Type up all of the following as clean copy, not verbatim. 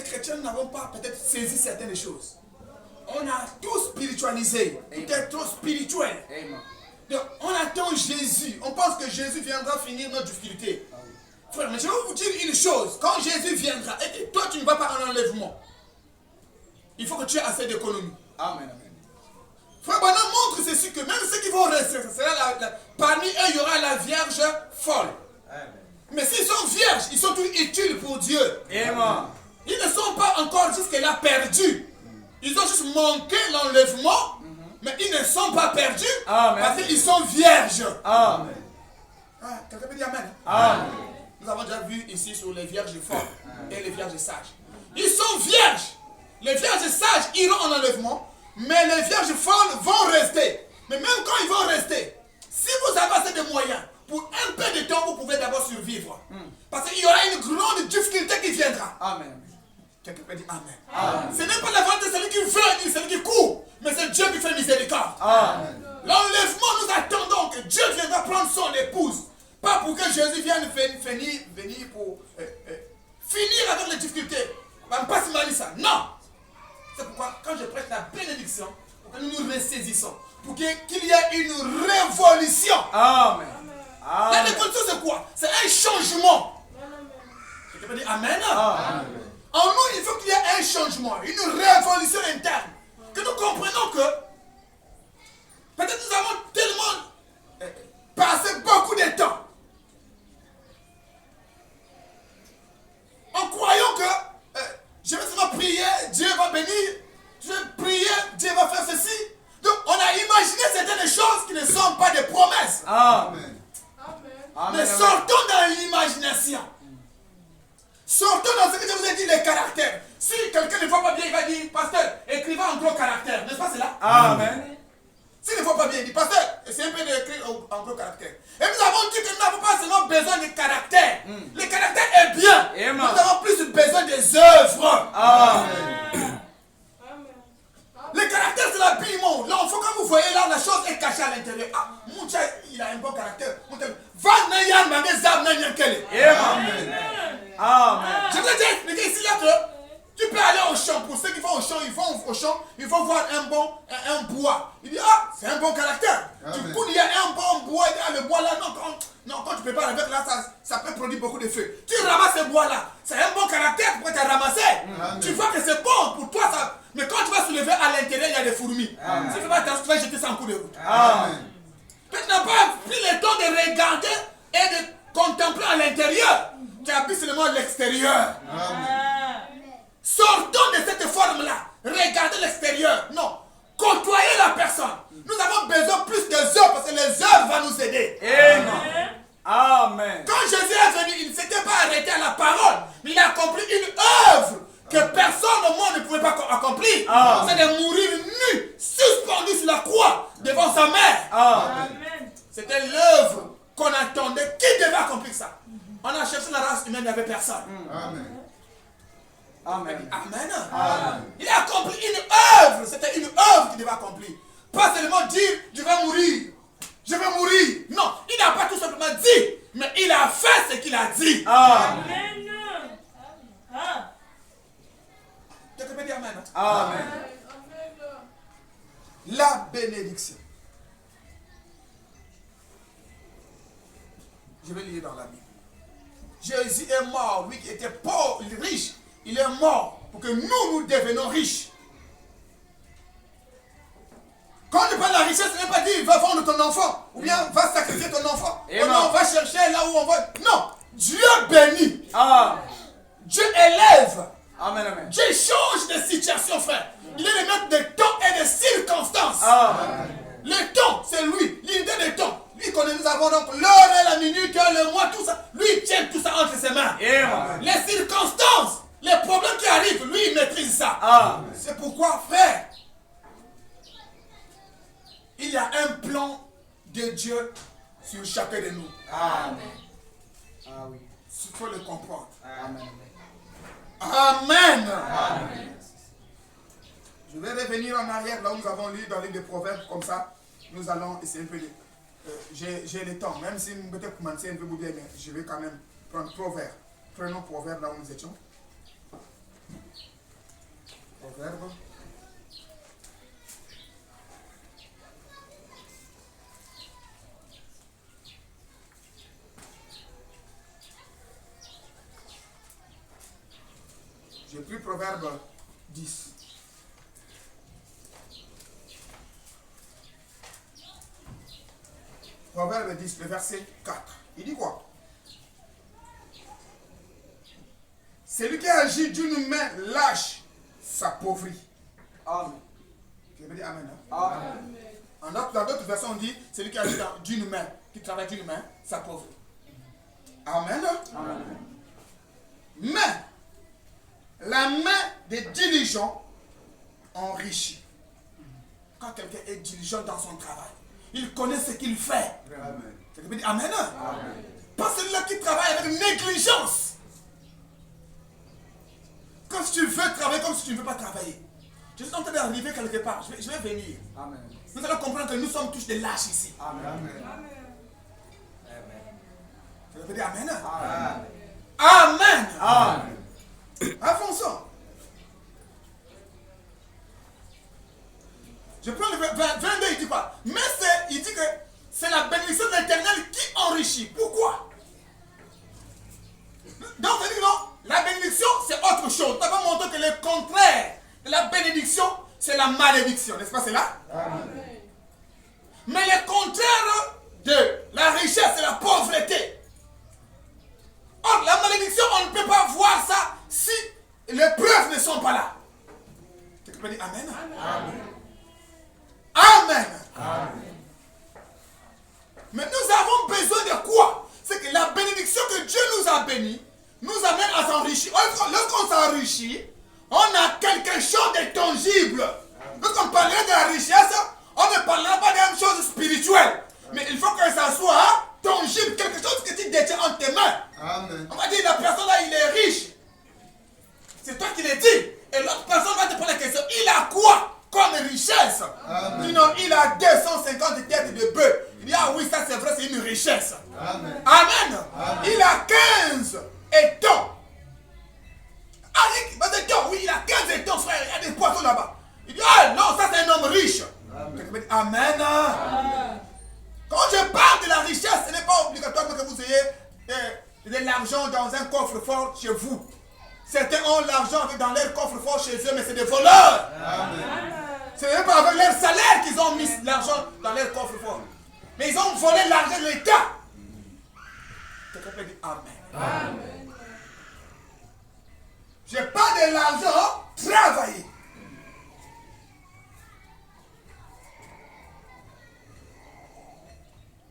que chrétiens, nous n'avons pas peut-être saisi certaines choses. On a tout spiritualisé. Tout est trop spirituel. Donc, on attend Jésus. On pense que Jésus viendra finir notre difficulté. Frère, mais je vais vous dire une chose. Quand Jésus viendra, et que toi tu ne vas pas en enlèvement, il faut que tu aies assez d'économie. Amen. Frère Branham montre ceci, que même ceux qui vont rester, parmi eux, il y aura la Vierge folle. Amen. Mais s'ils sont vierges, ils sont tous utiles pour Dieu. Amen. Ils ne sont pas encore jusque-là perdus. Ils ont juste manqué l'enlèvement, mais ils ne sont pas perdus. Amen. Parce qu'ils sont vierges. Amen. Quelqu'un peut dire Amen. Amen. Nous avons déjà vu ici sur les vierges folles et les vierges sages. Ils sont vierges. Les vierges sages iront en enlèvement, mais les vierges folles vont rester. Mais même quand ils vont rester, si vous avez assez de moyens, pour un peu de temps, vous pouvez d'abord survivre. Parce qu'il y aura une grande difficulté qui viendra. Amen. Quelqu'un peut dire Amen. Amen. Ce n'est pas la volonté de celui qui veut, ni celui qui court, mais c'est Dieu qui fait miséricorde. Amen. L'enlèvement, nous attendons que Dieu viendra prendre son épouse. Pas pour que Jésus vienne venir pour finir avec les difficultés. Pas si mal ça. Non. C'est pourquoi quand je prêche la bénédiction, pour que nous nous ressaisissons, pour qu'il y ait une révolution. Amen. La révolution c'est quoi? C'est un changement. Je peux dire Amen. Amen. En nous, il faut qu'il y ait un changement, une révolution interne. Que nous comprenions que peut-être nous avons tellement passé beaucoup de temps en croyant que je vais seulement prier, Dieu va bénir, je vais prier, Dieu va faire ceci. Donc on a imaginé certaines choses qui ne sont pas des promesses. Amen. Mais sortons dans l'imagination. Sortons dans ce que je vous ai dit, les caractères. Si quelqu'un ne voit pas bien, il va dire, pasteur, écrivez en gros caractère. N'est-ce pas cela? Amen. S'il ne voit pas bien, il dit, pasteur, c'est un peu d'écrire en gros caractère. Et nous avons dit que nous n'avons pas seulement besoin de caractère. Le caractère est bien. Amen. Nous avons plus besoin des œuvres. Amen. Le caractère, c'est l'habillement. L'enfant, quand vous voyez là, la chose est cachée à l'intérieur. Ah, mon chat, il a un bon caractère. Va, n'ayant pas des âmes, n'ayant qu'elle est. Amen. Amen. Je vous ai déjà expliqué ici là que tu peux aller au champ. Pour ceux qui vont au champ, ils vont voir un bois. Il dit, ah, c'est un bon caractère. Amen. Du coup, il y a un bon bois. Il dit, ah, le bois là, non, quand tu peux pas avec là, ça peut produire beaucoup de feu. Tu ramasses ce bois là. C'est un bon caractère. Pourquoi tu as ramassé? Amen. Tu vois que c'est bon pour toi. Ça. Mais quand tu vas soulever à l'intérieur, il y a des fourmis. Si tu fais pas attention, tu vas jeter ça en coup de route. Amen. Mais tu n'as pas pris le temps de regarder et de contempler à l'intérieur. Tu as pris seulement l'extérieur. Sortons de cette forme-là. Regardez l'extérieur. Non. Côtoyez la personne. Nous avons besoin plus des œuvres parce que les œuvres vont nous aider. Amen. Amen. Quand Jésus est venu, il ne s'était pas arrêté à la parole, mais il a accompli une œuvre que personne au monde ne pouvait pas accomplir. C'est de mourir nu, suspendu sur la croix devant sa mère. Amen. C'était l'œuvre qu'on attendait. Qui devait accomplir ça? On a cherché la race humaine, il n'y avait personne. Amen. Amen. Amen. Amen. Il a accompli une œuvre. C'était une œuvre qu'il devait accomplir. Pas seulement dire, je vais mourir. Je vais mourir. Non, il n'a pas tout simplement dit, mais il a fait ce qu'il a dit. Amen. Quelqu'un peut dire Amen. Amen. La bénédiction. Je vais lire dans la Bible. Jésus est mort, lui qui était pauvre, riche. Il est mort pour que nous devenions riches. Quand on parle de la richesse, ce n'est pas dire va vendre ton enfant ou bien va sacrifier ton enfant. Ou non, va chercher là où on va. Non, Dieu bénit. Dieu élève. Amen. Amen. Dieu change de situation, frère. Il est le maître des temps et des circonstances. Le temps, c'est lui. L'idée des temps. Lui connaît, nous avons donc l'heure et la minute, le mois, tout ça. Lui, il tient tout ça entre ses mains. Amen. Les circonstances, les problèmes qui arrivent, lui, il maîtrise ça. C'est pourquoi, frère, il y a un plan de Dieu sur chacun de nous. Amen. Ah oui. Il faut le comprendre. Amen. Amen. Amen. Je vais revenir en arrière, là où nous avons lu dans le livre de Proverbes, comme ça, nous allons essayer un peu de... j'ai le temps, même si nous peut-être commencer un peu bouillir, mais je vais quand même prendre Proverbes. Prenons Proverbes là où nous étions. Proverbe. J'ai pris Proverbe 10. Proverbe 10, le verset 4. Il dit quoi? Celui qui agit d'une main lâche s'appauvrit. Amen. Tu veux dire Amen, hein? Amen. Dans d'autres versions, on dit celui qui agit d'une main, qui travaille d'une main, s'appauvrit. Amen. Amen. Mais la main des diligents enrichit. Quand quelqu'un est diligent dans son travail, il connaît ce qu'il fait. Amen. Ça veut dire Amen. Amen. Pas celui-là qui travaille avec négligence. Comme si tu veux travailler, comme si tu ne veux pas travailler. Je suis en train d'arriver quelque part. Je vais venir. Amen. Nous allons comprendre que nous sommes tous des lâches ici. Amen. Ça veut dire Amen. Amen. Amen. Amen. Avançons. Je prends le 22, il dit quoi? Mais il dit que c'est la bénédiction de l'Éternel qui enrichit. Pourquoi? Donc, il dit non, la bénédiction, c'est autre chose. Nous avons montré que le contraire de la bénédiction, c'est la malédiction. N'est-ce pas cela? Amen. Mais le contraire de la richesse, c'est la pauvreté. Or, la malédiction, on ne peut pas voir ça si les preuves ne sont pas là. Tu peux dire Amen? Amen. Amen. Amen. Mais nous avons besoin de quoi? C'est que la bénédiction que Dieu nous a bénie nous amène à s'enrichir. Lorsqu'on s'enrichit, on a quelque chose de tangible. Lorsqu'on parlerait de la richesse, on ne parlera pas d'une chose spirituelle. Mais il faut que ça soit tangible, quelque chose que tu détiens en tes mains. Amen. On va dire, la personne là, il est riche. C'est toi qui l'as dit. Et l'autre personne va te poser la question, il a quoi comme richesse? Amen. Dis non, il a 250 têtes de bœuf. Il dit, ah oui, ça c'est vrai, c'est une richesse. Amen. Amen. Amen. Il a 15 étangs. Ah, oui, il a 15 étangs, frère. Il y a des poissons là-bas. Il dit, ah non, ça c'est un homme riche. Amen. Amen. Amen. Quand je parle de la richesse, ce n'est pas obligatoire que vous ayez de l'argent dans un coffre-fort chez vous. Certains ont l'argent dans leur coffre-fort chez eux, mais c'est des voleurs. Amen. Ce n'est pas avec leur salaire qu'ils ont mis l'argent dans leur coffre-fort. Mais ils ont volé l'argent de l'État. Quelqu'un peut dire Amen. Amen. Je parle de l'argent travaillé.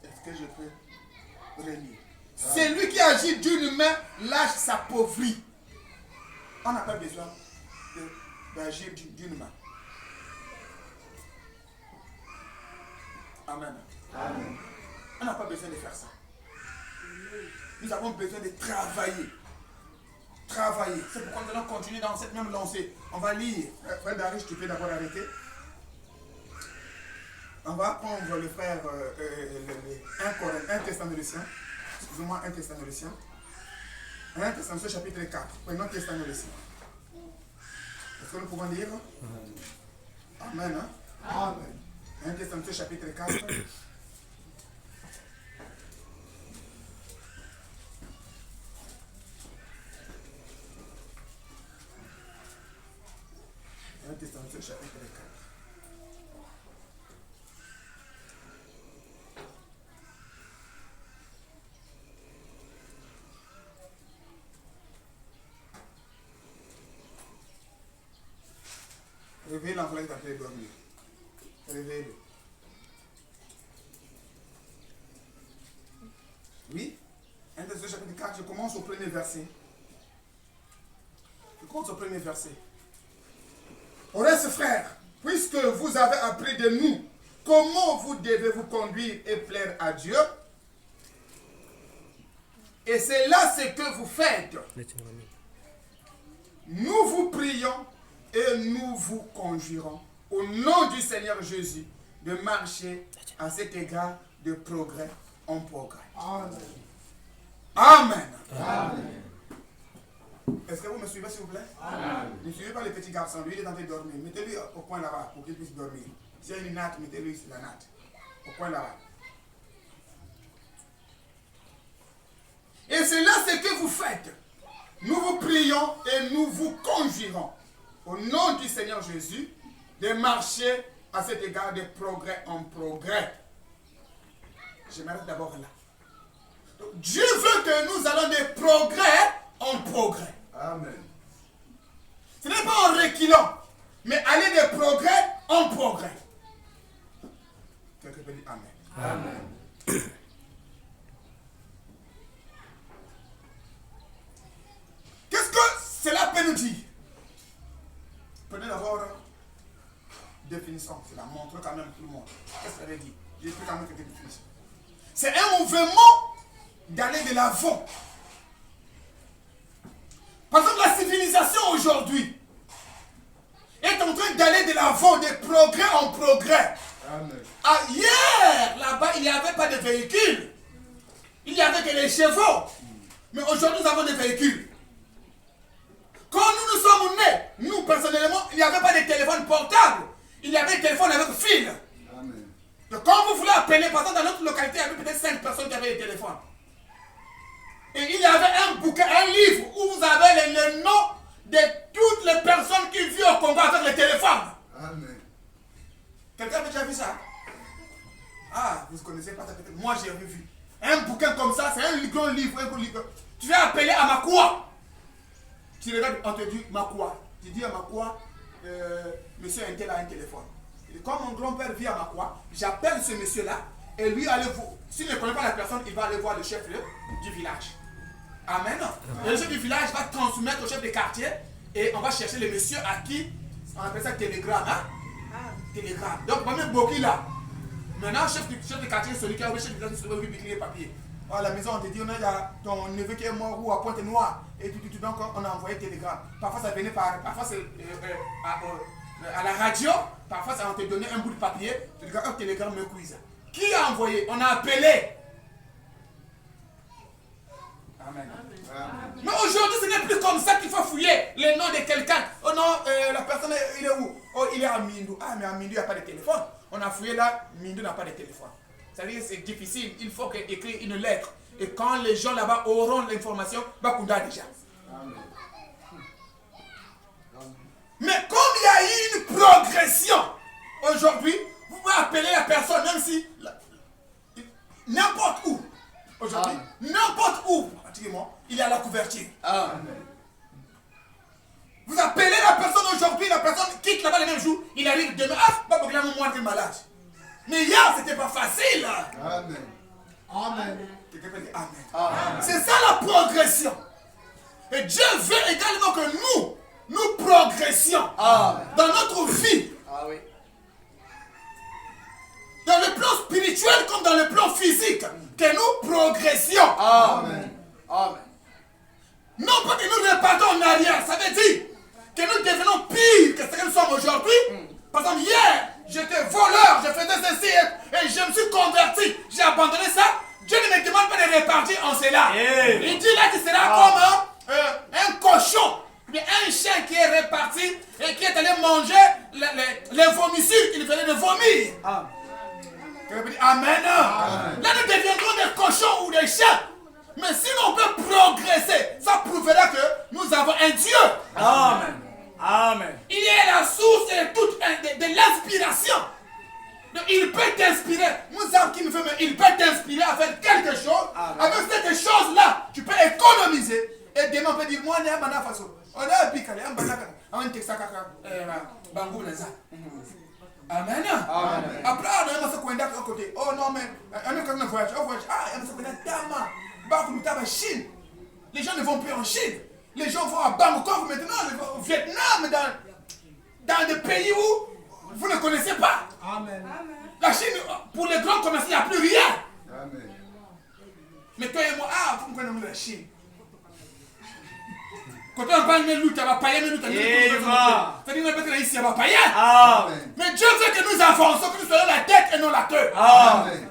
Est-ce que je peux relire? Celui qui agit d'une main lâche s'appauvrit. On n'a pas besoin d'agir d'une main. Amen. Amen. On n'a pas besoin de faire ça. Nous avons besoin de travailler. Travailler. C'est pourquoi nous allons continuer dans cette même lancée. On va lire. Frère Darius, tu peux d'abord arrêter. On va prendre le frère 1 Thessaloniciens. Excusez-moi, 1 Thessaloniciens. 1 Thessaloniciens chapitre 4. Prenons Thessaloniciens. Est-ce que nous pouvons lire? Amen. Hein? Amen. 1 Thessaloniciens chapitre 4. Thessaloniciens chapitre 4. Réveille l'enfant qui appelé dormir. Réveille-le. Oui. 1 Thessaloniciens chapitre 4, je commence au premier verset. Je commence au premier verset. Au reste, frères, puisque vous avez appris de nous comment vous devez vous conduire et plaire à Dieu, et c'est là ce que vous faites, nous vous prions et nous vous conjurons au nom du Seigneur Jésus de marcher à cet égard de progrès en progrès. Amen. Amen. Amen. Est-ce que vous me suivez, s'il vous plaît? Amen. Ne suivez pas les petits garçons. Lui, il est en train de dormir. Mettez-lui au coin là-bas pour qu'il puisse dormir. S'il y a une natte, mettez-lui la natte. Au coin là-bas. Et c'est là ce que vous faites. Nous vous prions et nous vous conjurons, au nom du Seigneur Jésus, de marcher à cet égard de progrès en progrès. Je m'arrête d'abord là. Donc, Dieu veut que nous allons de progrès en progrès. Amen. Ce n'est pas en reculant, mais aller de progrès en progrès. Quelqu'un peut dire Amen. Amen. Qu'est-ce que cela peut nous dire? Prenez d'abord définition, c'est la montre quand même tout le monde. Qu'est-ce que ça veut dire? J'ai pris quand même quelques définitions. C'est un mouvement d'aller de l'avant. Par exemple, la civilisation aujourd'hui est en train d'aller de l'avant, de progrès en progrès. Amen. Ah, hier, là-bas, il n'y avait pas de véhicules. Il n'y avait que les chevaux. Mais aujourd'hui, nous avons des véhicules. Quand nous sommes nés, nous personnellement, il n'y avait pas de téléphone portable. Il y avait des téléphones avec fil. Amen. Donc quand vous voulez appeler, par exemple, dans notre localité, il y avait peut-être 5 personnes qui avaient des téléphones. Et il y avait un bouquin, un livre où vous avez le nom de toutes les personnes qui vivent au Congo avec le téléphone. Amen. Quelqu'un a déjà vu ça? Ah, vous ne connaissez pas ça peut-être. Moi, j'ai vu. Un bouquin comme ça, c'est un grand livre, un gros livre. Tu vas appeler à Makwa. Tu regardes, on te dit Makwa. Tu dis à Makwa, monsieur Intel a un téléphone. Et comme mon grand-père vit à Makwa, j'appelle ce monsieur-là et lui, allez vous. S'il ne connaît pas la personne, il va aller voir le chef du village. Amen. Et le chef du village va transmettre au chef de quartier et on va chercher le monsieur à qui on appelle ça télégramme. Hein? Télégramme. Donc, on met Boki là. Maintenant, chef de quartier, celui qui a le chef du village, c'est lui qui papier. Oh, à la maison, on te dit, on a ton neveu qui est mort ou à Pointe-Noire. Et tout, donc on a envoyé télégramme. Parfois, ça venait parfois c'est à la radio. Parfois, ça on te donnait un bout de papier. Tu regardes un télégramme, me quiz. Qui a envoyé? On a appelé. Amen. Amen. Mais aujourd'hui, ce n'est plus comme ça qu'il faut fouiller le nom de quelqu'un. Oh non, la personne, il est où? Oh, il est à Mindou. Ah, mais à Mindou, il n'y a pas de téléphone. On a fouillé là, Mindou n'a pas de téléphone. C'est-à-dire que c'est difficile. Il faut écrire une lettre. Et quand les gens là-bas auront l'information, Bakunda déjà. Amen. Mais comme il y a eu une progression, aujourd'hui, vous pouvez appeler la personne, même si n'importe où. Aujourd'hui, n'importe où, pratiquement, il y a la couverture. Amen. Vous appelez la personne aujourd'hui, la personne quitte là-bas le même jour, il arrive demain, ah, pas pour que moi est malade. Mais hier, c'était pas facile. Amen. Amen. Quelqu'un peut dire Amen. C'est ça la progression. Et Dieu veut également que nous progressions dans notre vie. Ah oui. Dans le plan spirituel comme dans le plan physique. Que nous progressions. Amen. Amen. Non pas que nous repartons en arrière. Ça veut dire que nous devenons pire que ce que nous sommes aujourd'hui. Par exemple, hier, j'étais voleur, je faisais ceci et je me suis converti. J'ai abandonné ça. Dieu ne me demande pas de répartir en cela. Il dit là que tu seras comme un cochon. Mais un chien qui est réparti et qui est allé manger les vomissures qu'il venait de vomir. Amen. Là, nous deviendrons des cochons ou des chiens. Mais si on peut progresser, ça prouvera que nous avons un Dieu. Amen. Amen. Il est la source de l'inspiration. Donc, il peut t'inspirer. Il peut t'inspirer à faire quelque chose. Avec cette chose-là, tu peux économiser. Et demain, on peut dire, moi, on est à Bana Faso. On est à Bikale, on est à Bangou. Amen. Après, on a un côté. Oh non, mais on est comme un voyage. Ah, on est en Chine. Les gens ne vont plus en Chine. Les gens vont à Bangkok maintenant, au Vietnam, dans des pays où vous ne connaissez pas. Amen. La Chine, pour les grands commerçants, il n'y a plus rien. Amen. Mais toi et moi, vous connaissez la Chine. Quand on parle de nous, tu vas payer, mais nous, tu vas payer. Ici, tu vas payer. Amen. Mais Dieu veut que nous avancions, que nous soyons la tête et non la queue. Amen.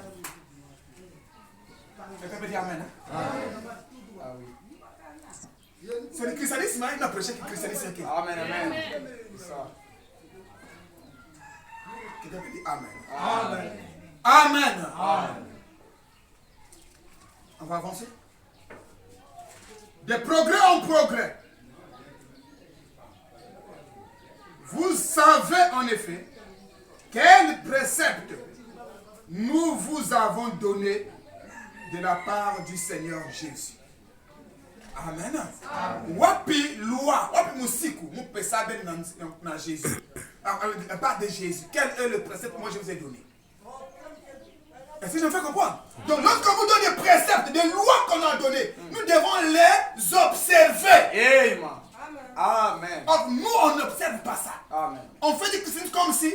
Quelqu'un peut dire Amen. Amen. Ah oui. C'est le christianisme, il m'a prêché que le christianisme est. Amen, amen. Quelqu'un peut dire Amen. Amen. Amen. Amen. On va avancer. De progrès en progrès. Vous savez en effet quel précepte nous vous avons donné de la part du Seigneur Jésus. Amen. Wapi loi, wapi musiku, mu pesa ben na Jésus. À part de Jésus, quel est le précepte que moi je vous ai donné? Est-ce que je me fais comprendre? Donc lorsqu'on vous donne des préceptes, des lois qu'on a données, nous devons les observer. Amen. Amen. Or, nous, on n'observe pas ça. Amen. On fait des christianisme comme si,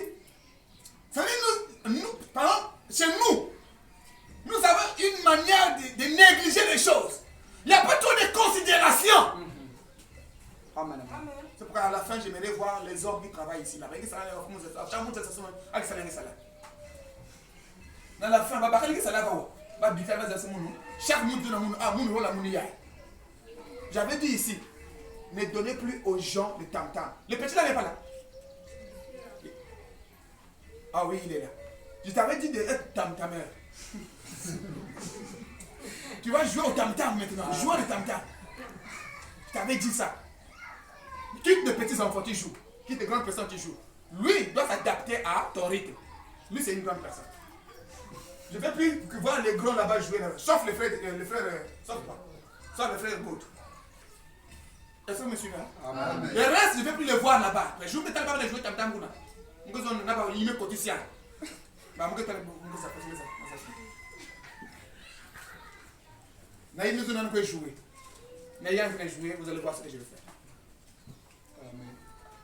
ça veut dire nous, par exemple, chez nous, nous avons une manière de négliger les choses. Il n'y a pas trop de considération. Amen. C'est pourquoi à la fin, j'aimerais voir les hommes qui travaillent ici. Là. Dans la fin, chaque monde j'avais dit ici, ne donnez plus aux gens le tam-tam. Le petit là n'est pas là. Ah oui, il est là. Je t'avais dit d'être tam-tameur. Tu vas jouer au tam-tam maintenant. Jouer au tam-tam. Je t'avais dit ça. Quitte de petits enfants qui jouent. Quitte de grandes personnes qui jouent. Lui doit s'adapter à ton rythme. Lui, c'est une grande personne. Je ne vais plus voir les grands là-bas jouer. Sauf les frères. Sauf les frères Baud. Est-ce que vous me suivez? Amen. Le reste, je ne vais plus les voir là-bas. Les jours que tu as joué tam-tam. Je vais vous cotiser. Nous allons jouer. Vous allez voir ce que je vais faire.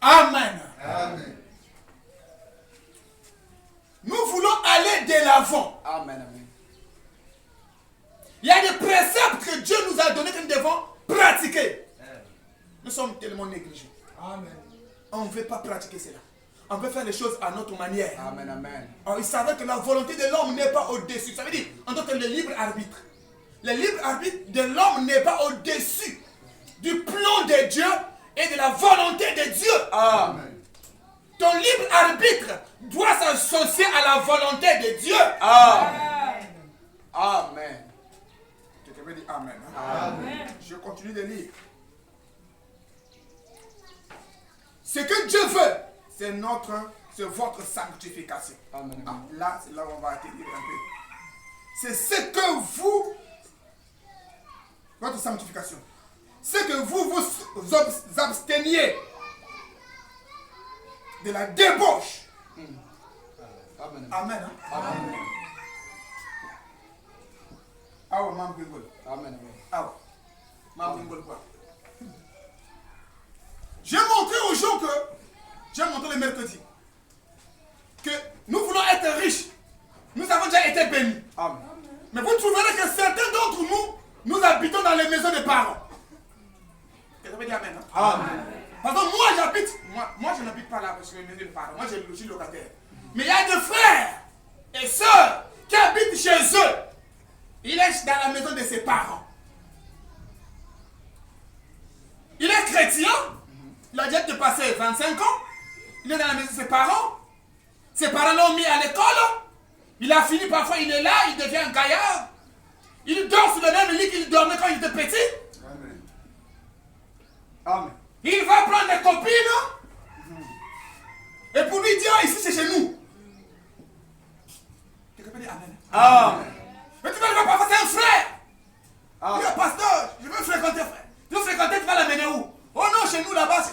Amen. Amen. Nous voulons aller de l'avant. Amen. Amen. Il y a des préceptes que Dieu nous a donnés que nous devons pratiquer. Nous sommes tellement négligés. Amen. On ne veut pas pratiquer cela. On veut faire les choses à notre manière. Amen. Amen. Alors, il savait que la volonté de l'homme n'est pas au-dessus. Ça veut dire, en tant que le libre arbitre. Le libre arbitre de l'homme n'est pas au-dessus du plan de Dieu et de la volonté de Dieu. Amen. Ton libre arbitre doit s'associer à la volonté de Dieu. Amen. Amen. Quelqu'un veut dire Amen. Amen. Je continue de lire. Ce que Dieu veut, c'est votre sanctification. Amen. Ah, là, c'est là où on va atterrir un peu. C'est ce que vous, votre sanctification, c'est que vous absteniez de la débauche. Amen. Amen. Amen. Ah ouais, maman Bingol. Amen. Ah ouais. Maman Bingol quoi. J'ai montré aux gens que, j'ai montré le mercredi, que nous voulons être riches. Nous avons déjà été bénis. Amen. Mais vous trouverez que certains d'entre nous, nous habitons dans les maisons des parents. Qu'est-ce que ça veut dire Amen? Amen. Parce que moi j'habite, moi je n'habite pas là parce que les maisons des parents, moi je suis locataire. Mais il y a des frères et sœurs qui habitent chez eux. Il est dans la maison de ses parents. Il est chrétien. Il a déjà dépassé 25 ans. Il est dans la maison de ses parents. Ses parents l'ont mis à l'école. Il a fini, parfois il est là, il devient un gaillard. Il dort sur le même lit qu'il dormait quand il était petit. Amen. Amen. Il va prendre des copines. Et pour lui dire, ici c'est chez nous. Quelqu'un peut dire Amen. Amen. Mais tu vas le voir parfois, c'est un frère. Amen. Il dit, pasteur, je veux fréquenter frère. Tu veux fréquenter, tu vas l'amener où? Oh non, chez nous là-bas,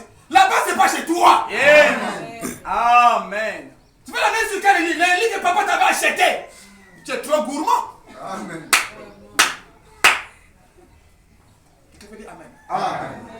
c'est pas chez toi. Amen. Amen. Tu vas l'amener sur quel lit? Le lit que papa t'avait acheté. Tu es trop gourmand. Amen. Tu peux dire Amen. Amen.